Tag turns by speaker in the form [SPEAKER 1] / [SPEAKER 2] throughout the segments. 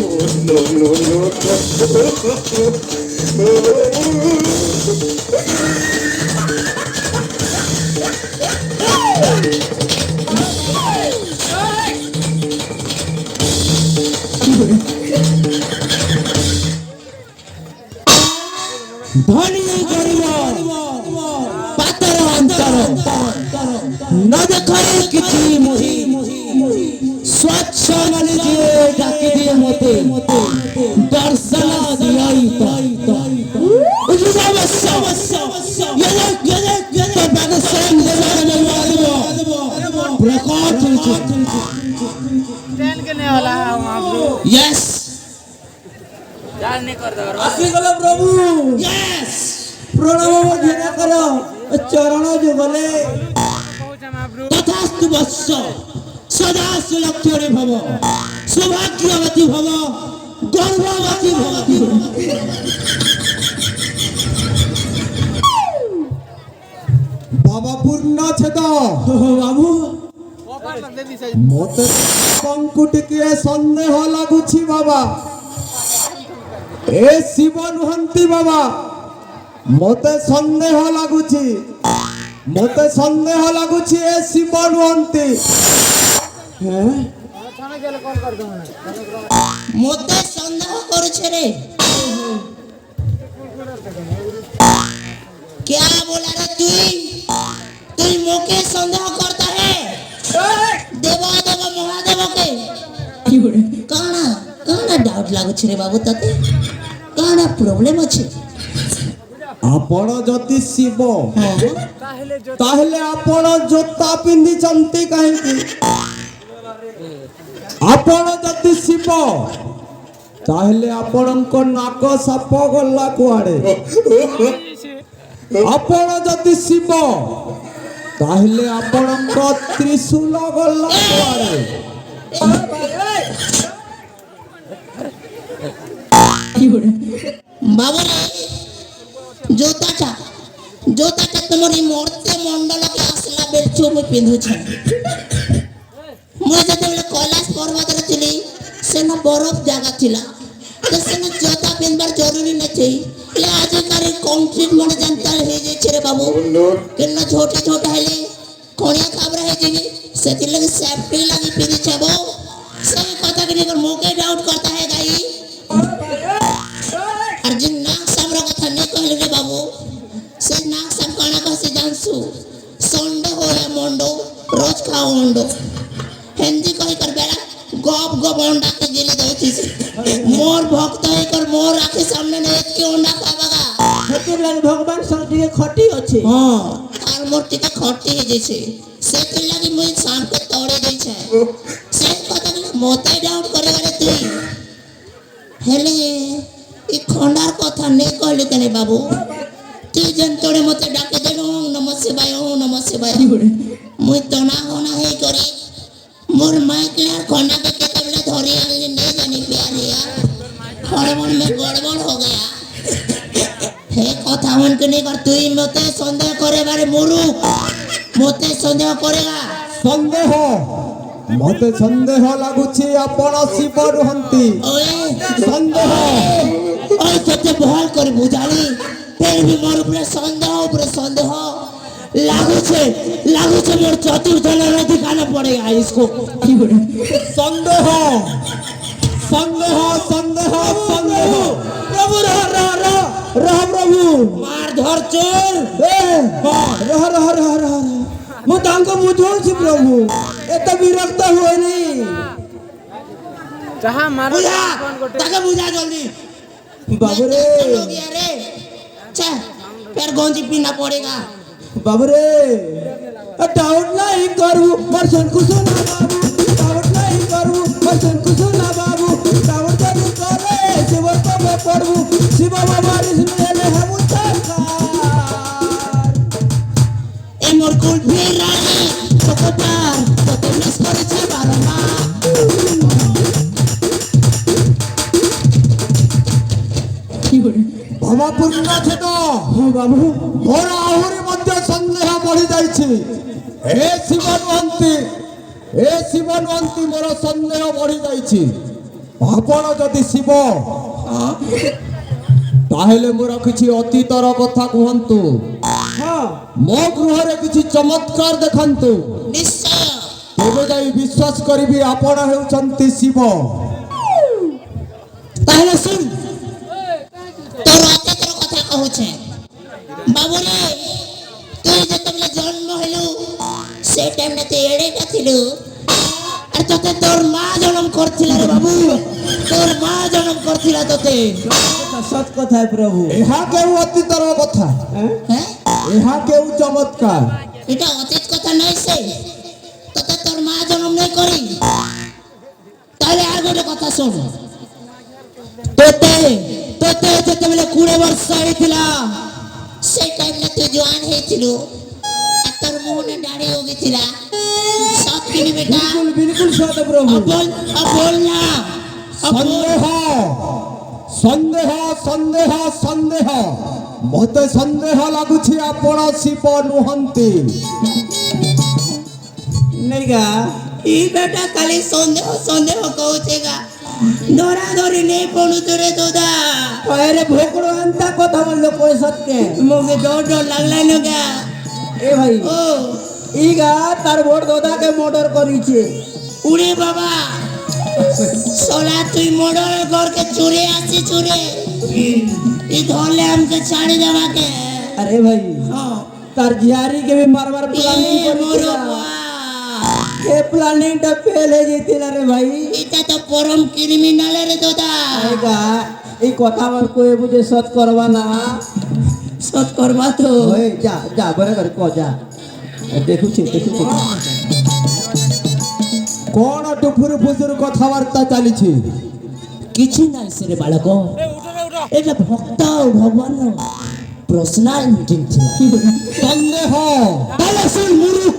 [SPEAKER 1] No, no, no.
[SPEAKER 2] ধনী গরিব পাতর অন্তর ন দেখায় কিছু মুহি স্বচ্ছ মনে যে ডাকি দিয়ে মতে দর্শন দিয়াই তো উজবস্য তো বাগে সেম দেবানে মারব প্রকট
[SPEAKER 3] ट्रेन के नहीं वाला है वहाँ ब्रो
[SPEAKER 2] यस
[SPEAKER 3] यार नहीं कर दो
[SPEAKER 2] আসি গেল প্রভু यस প্রণাম অর্ঘ্য করো চরণ যুগলে
[SPEAKER 3] पहुँचा वहाँ ब्रो
[SPEAKER 2] তথাস্তু বৎস সদা সুলক্ষণে ভব সৌভাগ্যবতী ভব গর্ভবতী ভব
[SPEAKER 4] বাবা পূর্ণ ছেদ
[SPEAKER 2] বাবু
[SPEAKER 3] ऑफर लग दे दी सही
[SPEAKER 4] মতে পঙ্কু টিকিয়ে সন্দেহ লাগুছি বাবা এ শিব নুহନ୍ତି বাবা মতে সন্দেহ লাগুছি এ শিব নুহନ୍ତି হ্যাঁ
[SPEAKER 3] थाने के लिए कॉल कर दो मैंने
[SPEAKER 2] মতে সন্দেহ করছে রে क्या बोला रे তুই মোকে সন্দেহ করতা হে দেব মহাদেব কে কি বলে কানা ডাউট লাগুছে রে বাবু তাতে কানা প্রবলেম আছে
[SPEAKER 4] ଆପଣ ଯଦି ଶିବ
[SPEAKER 3] ताहले जो
[SPEAKER 4] ତାହେଲେ ଆପଣ ଜୋତା ପିନ୍ଧିଛନ୍ତି କାହିଁକି ଆପଣ ଯଦି ଶିବ ତାହେଲେ ଆପଣଙ୍କ ନାକ ସାପ ଗଲା କୁଆଡେ ଆପଣ ଯଦି ଶିବ ତାହେଲେ ଆପଣଙ୍କ ତ୍ରିଶୂଳ ଗଲା କୁଆଡେ
[SPEAKER 2] বাবু রে জোতাটা তোমার এই মূর্তি মন্ডলকে আসলা বেল চুপ পিঁধুছে মুই যেତେବେଳେ কৈলাସ পর্বতরে ଥିଲି সেন বরফ জায়গা ଥିଲା তো সেন জোতা পিঁধবার জরুরি নছে ହେଲେ ଆଜିକାଲି କଂକ୍ରିଟ ମାନେ ଯେନ୍ତା ହେଇଯାଇଛି ରେ ବାବୁ କେନ ଛୋଟା ହେଲେ କଣିଆ ଖାବରା ହେଇଯିବି ସେଥିଲାଗି ସେଫ୍ଟି ଲାଗି ପିନ୍ଧିଛେ ବୋ ସେଇ କଥା କି ନେଇକରି ମୋକେ ଡାଉଟ करता है गाई আর যে নাক সামর কথা নেই কহিলে রে বাবু সে নাক সাম কাଣା কহছে জানসু সন্ডে হোয়া মন্ডো রোজ খাও অন্ডো হিন্দি কহি কর বেড়া গপ গপ অন্ডা কে গিলে দউছিস মোর ভক্ত হই কর মোর আখি সামনে নে এতকে অন্ডা খাবাগা
[SPEAKER 5] হেতুর লাগি ভগবান সঙ্গে টিকে খটি আছে
[SPEAKER 2] হ্যাঁ আর মোর টিকে খটি হয়ে যাইছে সেতি লাগি মুই শাম কে তড়ে দেইছে সে কথা মতে ডাউট করে গরে তুই হেলে ই খন্ডার কথা নেই কহিলে কেনে বাবু তুই যেন তোড়ে মতে ডাকে দেন ওং নম শিবায় মুই তনা হনা হেই করে মোর মাইকলার খন্ডাকে কেতেবেলে ধরি আনলি নেই জানি প্যারিয়া हड़बड़ में गड़बड़ हो गया हे कथा मन के नहीं कर तू मते संदेह करे बारे मोरू मते संदेह करेगा
[SPEAKER 4] ସନ୍ଦେହ ମତେ ସନ୍ଦେହ ଲାଗୁଛି ଆପଣ ଶିବ ରୁହନ୍ତି
[SPEAKER 2] ओए
[SPEAKER 4] ସନ୍ଦେହ
[SPEAKER 2] ओए तते बहल कर बुझाली फिर भी मोर ऊपर संदेह लागू छे मोर चतुर्थ ने दिखाना पड़ेगा इसको की बोले
[SPEAKER 4] ସନ୍ଦେହ ସନ୍ଦେହ ସନ୍ଦେହ ସନ୍ଦେହ
[SPEAKER 5] প্রভু রহ প্রভু
[SPEAKER 2] मार धर चोर
[SPEAKER 4] ରହ ରହ ରହ ରହ
[SPEAKER 5] ମୁଁ ତାଙ୍କୁ ବୁଝଉଛି ପ୍ରଭୁ ଏତେ ବିରକ୍ତ ହୁଏନି
[SPEAKER 3] जहाँ मारो
[SPEAKER 2] बुझा
[SPEAKER 3] कौन गोटे
[SPEAKER 2] ताके बुझा जल्दी
[SPEAKER 4] बाबरे
[SPEAKER 2] हो गया रे छे फिर गंजी पीना पड़ेगा
[SPEAKER 4] ବାବୁରେ
[SPEAKER 5] डाउट नहीं करू मर्शन कुसुना बाबू डाउट नहीं करू मर्शन कुसुना बाबू डाउट जरूर करे शिव तो मैं पढ़ू शिव बाबा इसमें हम
[SPEAKER 2] ए मोर कुल फिर रानी चोकोटार तो तुम मिस करे छे बारमा
[SPEAKER 4] ଭବା ପୂର୍ଣ୍ଣ ଛେଦ
[SPEAKER 5] बाबू
[SPEAKER 4] ମୋର ଆହୁରି ମଧ୍ୟ ସନ୍ଦେହ ବଢି ଯାଇଛି ଏ ଶିବ ନୁହନ୍ତି ମୋର ସନ୍ଦେହ ବଢି ଯାଇଛି ଆପଣ ଯଦି ଶିବ
[SPEAKER 2] ହଁ
[SPEAKER 4] ତାହେଲେ ମୋର କିଛି ଅତୀତର କଥା କୁହନ୍ତୁ।
[SPEAKER 5] ହଁ
[SPEAKER 4] ମୋ ଗୃହରେ କିଛି ଚମତ୍କାର ଦେଖାନ୍ତୁ,
[SPEAKER 2] ନିଶ୍ଚୟ
[SPEAKER 4] ତେବେ ଯାଇ ବିଶ୍ୱାସ କରିବି ଆପଣ ହେଉଛନ୍ତି ଶିବ।
[SPEAKER 2] ତାହେଲେ ଶୁଣ তোর অতীতর কথা কହୁছে বাবুরে তুই যেতবেলে জন্ম হলু সে টাইমে তুই এড়েটা ছিলু আর তোতে তোর মা জন্ম করছিল রে বাবু তোর মা জন্ম করছিল তোতে
[SPEAKER 5] সৎ কথায় প্রভু।
[SPEAKER 4] ଏହା କେଉଁ ଅତୀତର କଥା?
[SPEAKER 5] হ্যাঁ
[SPEAKER 2] হ্যাঁ
[SPEAKER 4] ଏହା କେଉଁ ଚମତ୍କାର?
[SPEAKER 2] এটা অতীত কথা নয় সে তোতে তোর মা জন্ম নেই করি তাহলে আর গোটে কথা শোন তোতে তোতে যেতবেলে 20 বর্ষ হয়েছিলা সেই টাইমে তুই জোয়ান হয়েছিল আর তোর মুহনে দাড়ি উগেছিল সব কিনি বেটা
[SPEAKER 5] বিলকুল বিলকুল সৎ প্রভু।
[SPEAKER 2] বল না
[SPEAKER 4] ସନ୍ଦେହ ସନ୍ଦେହ ସନ୍ଦେହ ସନ୍ଦେହ ମତେ ସନ୍ଦେହ ଲାଗୁଛି ଆପଣ ଶିବ ନୁହନ୍ତି।
[SPEAKER 5] नहीं गा
[SPEAKER 2] ই বেটা খালি সন্দেহ সন্দেহ কହୁছেগা ধরা ধরি নেই পড়ুতো রে তোদা
[SPEAKER 5] अरे भोकड़ो अंता কথা বললো कोई सत के।
[SPEAKER 2] মুখে ডর ডর লাগলাই না গা
[SPEAKER 5] ए भाई
[SPEAKER 2] ও
[SPEAKER 5] ইগা তার ভোট দাদা কে মর্ডার করিছে।
[SPEAKER 2] উড়ে বাবা সোলা তুই মোড়র ঘরকে চুরে আসি চুরে ই ধরলে আমাকে ছাড়ি দেবাকে
[SPEAKER 5] अरे भाई
[SPEAKER 2] হ্যাঁ
[SPEAKER 5] तार जियारी के भी मारवार प्लानिंग
[SPEAKER 2] এ মোর
[SPEAKER 5] करिছিলা।
[SPEAKER 2] বাবা
[SPEAKER 5] ए प्लानिंग टा फेल हो जेतिला रे भाई।
[SPEAKER 2] এটা তো পরম ক্রিমিনাল রে দাদা
[SPEAKER 5] आएगा ई কথা বল कोई बुझे सत करवा ना।
[SPEAKER 2] সৎ করবা তো
[SPEAKER 5] ओए जा जा बरे कर को जा। देखु छी
[SPEAKER 4] କଣ ଟୁଫୁରୁ ଫୁସୁରୁ କଥାବାର୍ତ୍ତା ଚାଲିଛି?
[SPEAKER 2] କିଛି ନାହିଁ ସେ ବାଳକ এটা ভক্ত আর ভগবান पर्सनल मीटिंग ছিল
[SPEAKER 4] ସନ୍ଦେହ
[SPEAKER 2] তাহলে শুন মুরুখ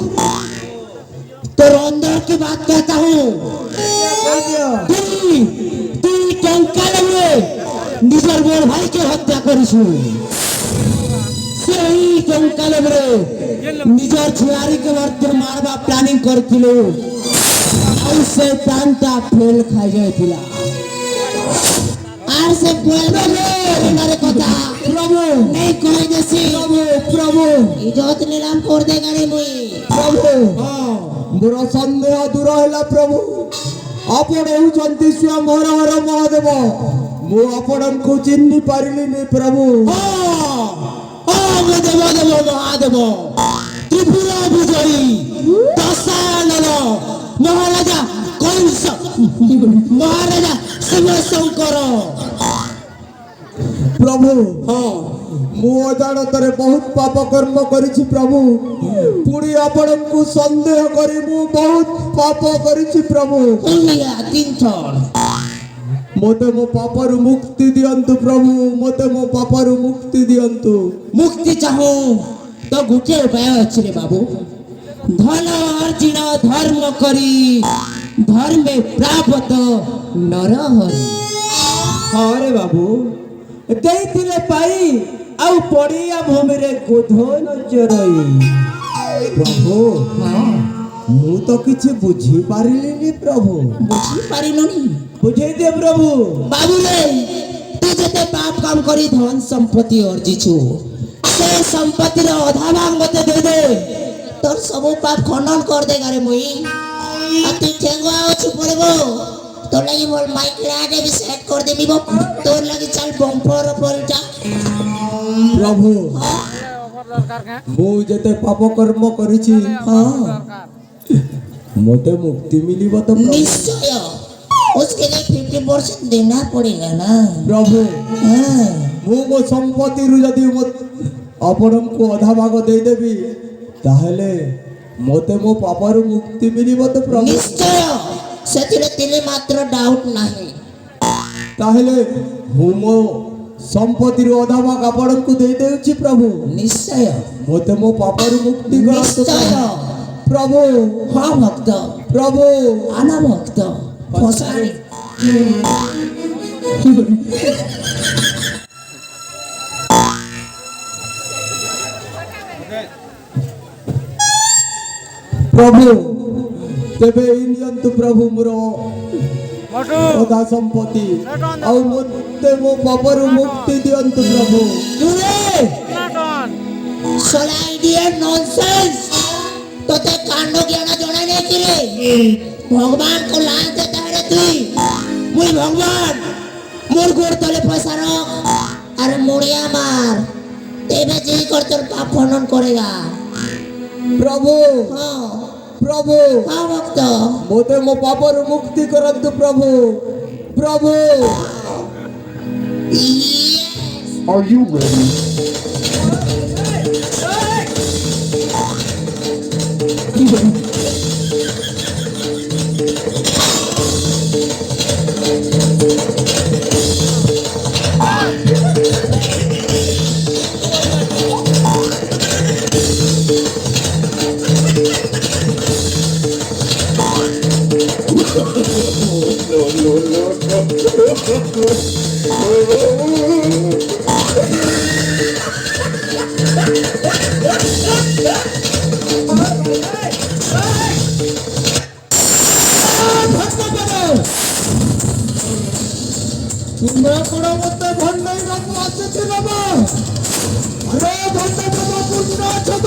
[SPEAKER 2] তোর अंदर की बात कहता हूँ তুই তুই টঙ্কালে নিজের বড় ভাইকে হত্যা করিস সেই টঙ্কালে নিজের ঝিয়ারিকে মারবা প্ল্যানিং করছিল আর সে প্ল্যানটা ফেল খাই যাইছিল আর সে বলবে রে কথা
[SPEAKER 4] ପ୍ରଭୁ
[SPEAKER 2] নেই কই দেছি
[SPEAKER 4] ପ୍ରଭୁ ପ୍ରଭୁ
[SPEAKER 2] ইজ্জত নিলাম কর দে গাড়ি মুই
[SPEAKER 4] ପ୍ରଭୁ ମୋର ସନ୍ଦେହ ଦୂର ହେଲା ପ୍ରଭୁ। ଆପଣ ହେଉଛନ୍ତି ସ୍ୱୟଂ ହର ହର ମହାଦେବ। ମୁଁ ଆପଣଙ୍କୁ ଚିହ୍ନି ପାରିଲିନି ପ୍ରଭୁ।
[SPEAKER 2] ও দেব দেব মহাদেব ত্রিপুরা বিজয়ী দশানন মহারাজা কংস মহারাজা শিব শঙ্কর
[SPEAKER 4] ପ୍ରଭୁ ମୁଁ ଅଜାଣତରେ ବହୁତ ପାପ କର୍ମ କରିଛି ପ୍ରଭୁ। ପୁଣି ଆପଣଙ୍କୁ ସନ୍ଦେହ କରି ମୁଁ ବହୁତ ପାପ କରିଛି ପ୍ରଭୁ।
[SPEAKER 2] উনিয়া তিন থর
[SPEAKER 4] ମୋତେ ମୋ ପାପରୁ ମୁକ୍ତି ଦିଅନ୍ତୁ ପ୍ରଭୁ। ମୋତେ ମୋ ପାପରୁ ମୁକ୍ତି ଦିଅନ୍ତୁ।
[SPEAKER 2] মুক্তি চাহু তো গোটে উপায় আছে রে বাবু ধন অর্জিন ধর্ম করি ধর্মে প্রাপ্ত নরহরি
[SPEAKER 5] हाँ रे बाबू देइथिले पाई आउ पड़िया भूमि रे गोधो न चरई।
[SPEAKER 4] ପ୍ରଭୁ ମୁଁ ତ କିଛି ବୁଝିପାରିଲିନି ପ୍ରଭୁ।
[SPEAKER 2] বুঝি পারিলনি
[SPEAKER 5] बुझे दे प्रभु।
[SPEAKER 2] বাবু রে তুই যেতে পাপ কাম করি ধন সম্পত্তি অর্জিছু সে সম্পত্তির অধা ভাগ মতে দে দে তোর সবু পাপ খণ্ডন কর দে গারে মুই আর তুই ঠেঙ্গুয়া অছু পড়ব তোর লাগি মোর মাইক লাটে বি সেট কর দেবি তোর লাগি চাল বম্পর পলটা
[SPEAKER 4] ପ୍ରଭୁ
[SPEAKER 3] অফার দরকার কে
[SPEAKER 4] ମୁଁ ଯେତେ ପାପ କର୍ମ କରିଛି
[SPEAKER 3] দরকার
[SPEAKER 4] ମୋତେ ମୁକ୍ତି ମିଳିବ ତ ପ୍ରଭୁ?
[SPEAKER 2] निश्चय उसके लिए 50% देना पड़ेगा ना
[SPEAKER 4] ପ୍ରଭୁ
[SPEAKER 2] हाँ
[SPEAKER 4] ମୁଁ ମୋ ସମ୍ପତ୍ତିରୁ ଯଦି ଆପଣଙ୍କୁ ଅଧା ଭାଗ ଦେଇଦେବି ତାହେଲେ ମୋତେ ମୋ ପାପରୁ ମୁକ୍ତି ମିଳିବ ତ ପ୍ରଭୁ?
[SPEAKER 2] ନିଶ୍ଚୟ ସେଥିରେ ତିଳେ ମାତ୍ର ଡାଉଟ ନାହିଁ
[SPEAKER 4] ତାହେଲେ ମୁଁ ମୋ ସମ୍ପତ୍ତିରୁ ଅଧା ଭାଗ ଆପଣଙ୍କୁ ଦେଇଦେଉଛି ପ୍ରଭୁ।
[SPEAKER 2] ନିଶ୍ଚୟ
[SPEAKER 4] ମୋତେ ମୋ ପାପରୁ ମୁକ୍ତି କରନ୍ତୁ
[SPEAKER 2] ନିଶ୍ଚୟ
[SPEAKER 4] ପ୍ରଭୁ।
[SPEAKER 2] ହଁ ଭକ୍ତ
[SPEAKER 4] ପ୍ରଭୁ
[SPEAKER 2] ଆନା ଭକ୍ତ ଫସାଣି
[SPEAKER 4] ପ୍ରଭୁ ତେବେ ଏଇ ନିଅନ୍ତୁ ପ୍ରଭୁ ମୋର
[SPEAKER 3] ମୋଟୁ
[SPEAKER 4] ଅଧା ସମ୍ପତ୍ତି
[SPEAKER 3] ନାଟନ୍
[SPEAKER 4] ଆଉ ମୋତେ ମୋ ପାପରୁ ମୁକ୍ତି ଦିଅନ୍ତୁ ପ୍ରଭୁ।
[SPEAKER 5] দূরে
[SPEAKER 3] ନାଟନ୍
[SPEAKER 2] শোলা ইডিয়েট ননসেন্স তোতে কাণ্ড জ্ঞান জনা নেই কি রে ভগবান কো লাঞ্চ দেতা রে তুই মুই ভগবান মোর গোর তলে পয়সা রখ আর মুড়িয়া মার তেবে যে কর তোর পাপ খণ্ডন করেগা
[SPEAKER 4] ପ୍ରଭୁ
[SPEAKER 2] হ্যাঁ
[SPEAKER 4] ପ୍ରଭୁ
[SPEAKER 2] হ্যাঁ ভক্ত
[SPEAKER 4] ମୋତେ ମୋ ପାପରୁ ମୁକ୍ତି କରନ୍ତୁ ପ୍ରଭୁ। ପ୍ରଭୁ
[SPEAKER 2] Yes.
[SPEAKER 1] Are you ready?
[SPEAKER 4] ତୁମେ କ'ଣ ମୋତେ ଭଣ୍ଡେଇବାକୁ ଆସିଥିଲ ବା? ଆରେ ଭଣ୍ଡ ବାବା ପୂର୍ଣ୍ଣ ଅଛ ତ?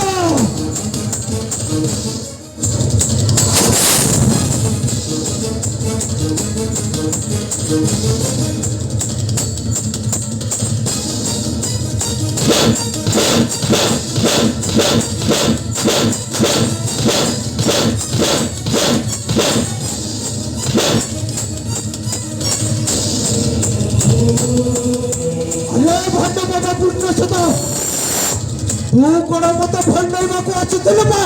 [SPEAKER 4] ଆରେ ଭଣ୍ଡ ବାବା ପୂର୍ଣ୍ଣ ଅଛ ତ? ତୁ କ'ଣ ମୋତେ ଭଣ୍ଡେଇବାକୁ ଆସିଥିଲୁ ବା?